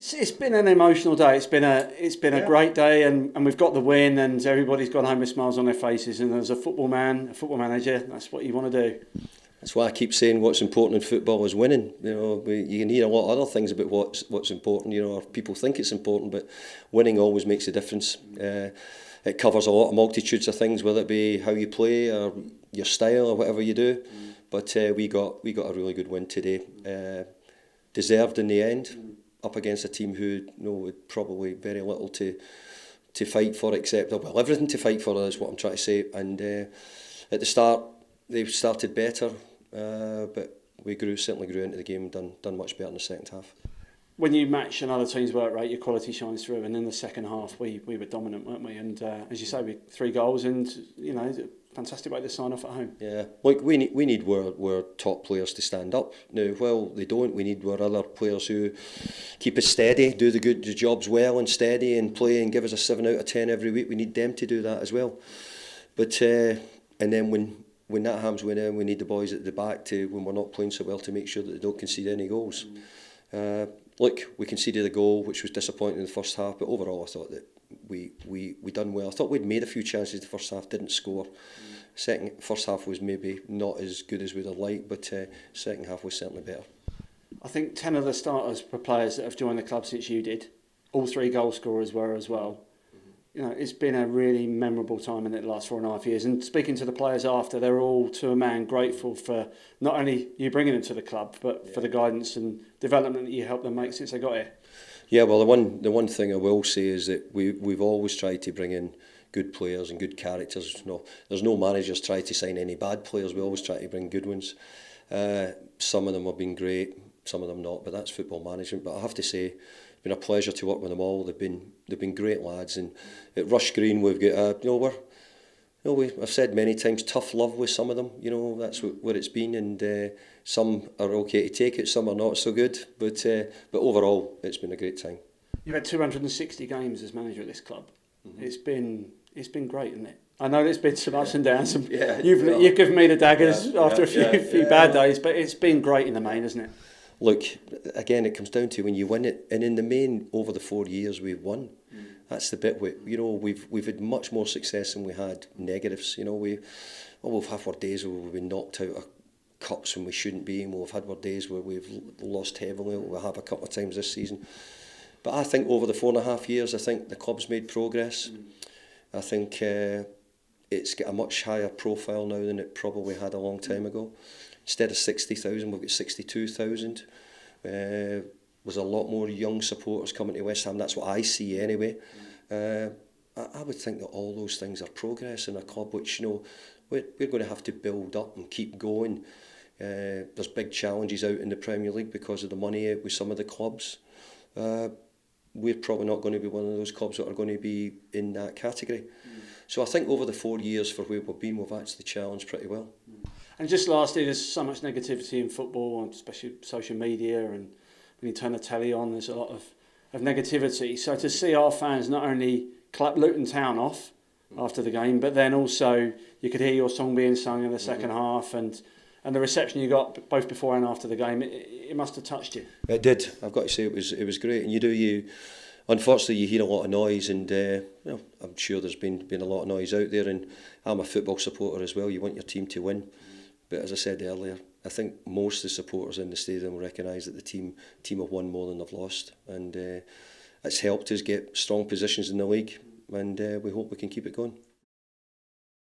It's been an emotional day. It's been a great day, and we've got the win, and everybody's gone home with smiles on their faces. And as a football man, a football manager, that's what you want to do. That's why I keep saying what's important in football is winning. You can hear a lot of other things about what's important. Or people think it's important, but winning always makes a difference. It covers a lot of multitudes of things, whether it be how you play or your style or whatever you do. But we got a really good win today, deserved in the end, up against a team who had probably very little to fight for, except everything to fight for is what I'm trying to say. And at the start they started better, but we certainly grew into the game, and done much better in the second half. When you match another team's work rate, your quality shines through. And in the second half, we were dominant, weren't we? And as you say, we 3 goals, and fantastic way to sign off at home. Yeah, like we need our top players to stand up. Now, well, they don't. We need our other players who keep us steady, do the jobs well and steady, and play and give us a 7 out of 10 every week. We need them to do that as well. But and then when that happens, we need the boys at the back when we're not playing so well, to make sure that they don't concede any goals. Look, we conceded a goal, which was disappointing in the first half, but overall I thought that we done well. I thought we'd made a few chances the first half, didn't score. First half was maybe not as good as we'd have liked, but second half was certainly better. I think 10 of the starters were players that have joined the club since you did. All 3 goal scorers were as well. It's been a really memorable time in the last 4.5 years. And speaking to the players after, they're all, to a man, grateful for not only you bringing them to the club, but for the guidance and development that you helped them make since they got here. Yeah, well, the one thing I will say is that we've always tried to bring in good players and good characters. There's no managers try to sign any bad players. We always try to bring good ones. Some of them have been great, some of them not, but that's football management. But I have to say, it's been a pleasure to work with them all. They've been great lads, and at Rush Green we've got I've said many times, tough love with some of them. That's what it's been, and some are okay to take it, some are not so good. But overall, it's been a great time. You've had 260 games as manager at this club. It's been great, isn't it? I know there's been some ups and downs. You've given me the daggers after a few bad days, but it's been great in the main, isn't it? Look, again, it comes down to when you win it, and in the main, over the 4 years we've won. That's the bit we've had much more success than we had negatives. We've had our days where we've been knocked out of cups when we shouldn't be, and we've had our days where we've lost heavily. We'll have a couple of times this season. But I think over the 4.5 years, I think the club's made progress. I think it's got a much higher profile now than it probably had a long time ago. Instead of 60,000, we've got 62,000. There's a lot more young supporters coming to West Ham. That's what I see anyway. I would think that all those things are progress in a club, which we're going to have to build up and keep going. There's big challenges out in the Premier League because of the money out with some of the clubs. We're probably not going to be one of those clubs that are going to be in that category. So I think over the 4 years for where we've been, we've actually challenged pretty well. And just lastly, there's so much negativity in football, especially social media, and when you turn the telly on, there's a lot of negativity. So to see our fans not only clap Luton Town off after the game, but then also you could hear your song being sung in the second half, and the reception you got both before and after the game, it must have touched you. It did. I've got to say it was great. And unfortunately you hear a lot of noise, and I'm sure there's been a lot of noise out there, and I'm a football supporter as well. You want your team to win. But as I said earlier, I think most of the supporters in the stadium recognise that the team have won more than they've lost, and it's helped us get strong positions in the league, and we hope we can keep it going.